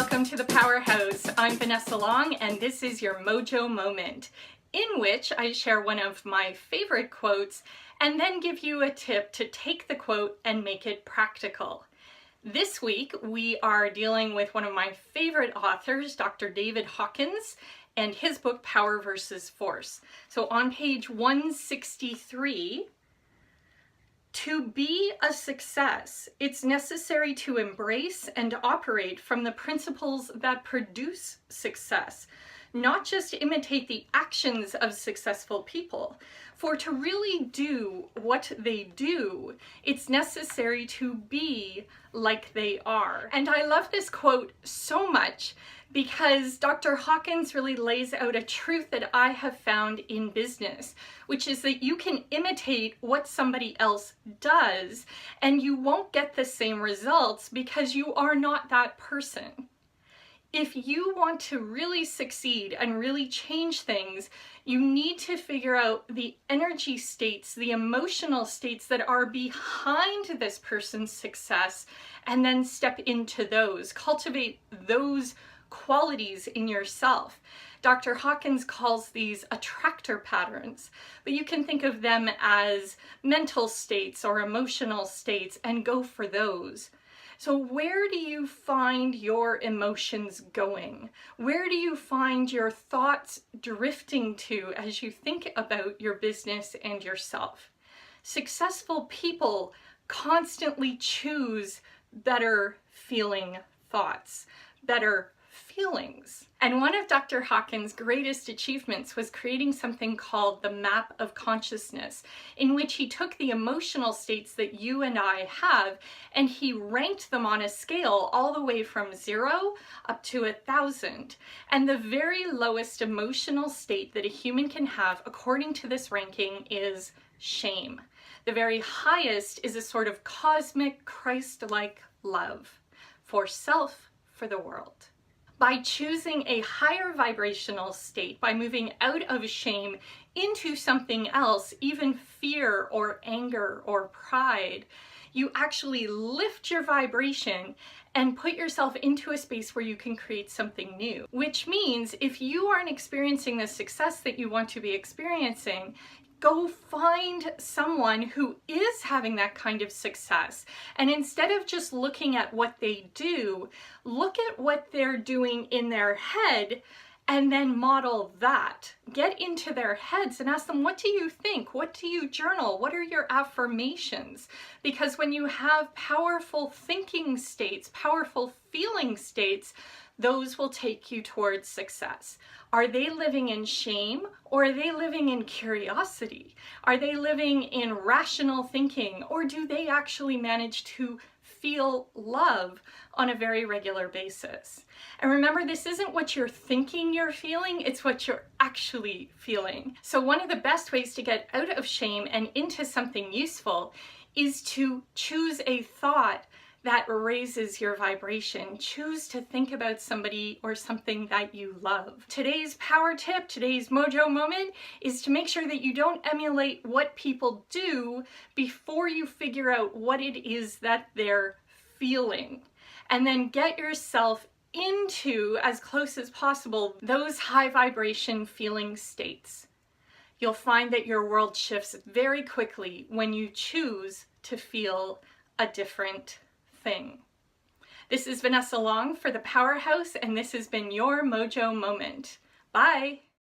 welcome to the Powerhouse. I'm Vanessa Long and this is your Mojo Moment, in which I share one of my favorite quotes and then give you a tip to take the quote and make it practical. This week we are dealing with one of my favorite authors, Dr. David Hawkins, and his book Power versus Force. So on page 163, to be a success, it's necessary to embrace and operate from the principles that produce success, not just imitate the actions of successful people. For to really do what they do, it's necessary to be like they are. And I love this quote so much because Dr. Hawkins really lays out a truth that I have found in business, which is that you can imitate what somebody else does and you won't get the same results because you are not that person. If you want to really succeed and really change things, you need to figure out the energy states, the emotional states that are behind this person's success, and then step into those. Cultivate those qualities in yourself. Dr. Hawkins calls these attractor patterns, but you can think of them as mental states or emotional states and go for those. So where do you find your emotions going? Where do you find your thoughts drifting to as you think about your business and yourself? Successful people constantly choose better feeling thoughts, better feelings. And one of Dr. Hawkins' greatest achievements was creating something called the map of consciousness, in which he took the emotional states that you and I have and he ranked them on a scale all the way from 0 up to 1,000. And the very lowest emotional state that a human can have, according to this ranking, is shame. The very highest is a sort of cosmic Christ-like love for self, for the world. By choosing a higher vibrational state, by moving out of shame into something else, even fear or anger or pride, you actually lift your vibration and put yourself into a space where you can create something new. Which means if you aren't experiencing the success that you want to be experiencing, go find someone who is having that kind of success. And instead of just looking at what they do, look at what they're doing in their head and then model that. Get into their heads and ask them, what do you think? What do you journal? What are your affirmations? Because when you have powerful thinking states, powerful feeling states, those will take you towards success. Are they living in shame or are they living in curiosity? Are they living in rational thinking or do they actually manage to feel love on a very regular basis? And remember, this isn't what you're thinking you're feeling, it's what you're actually feeling. So one of the best ways to get out of shame and into something useful is to choose a thought that raises your vibration. Choose to think about somebody or something that you love. Today's power tip, today's mojo moment, is to make sure that you don't emulate what people do before you figure out what it is that they're feeling. And then get yourself into, as close as possible, those high vibration feeling states. You'll find that your world shifts very quickly when you choose to feel a different thing. This is Vanessa Long for the Powerhouse, and this has been your Mojo Moment. Bye!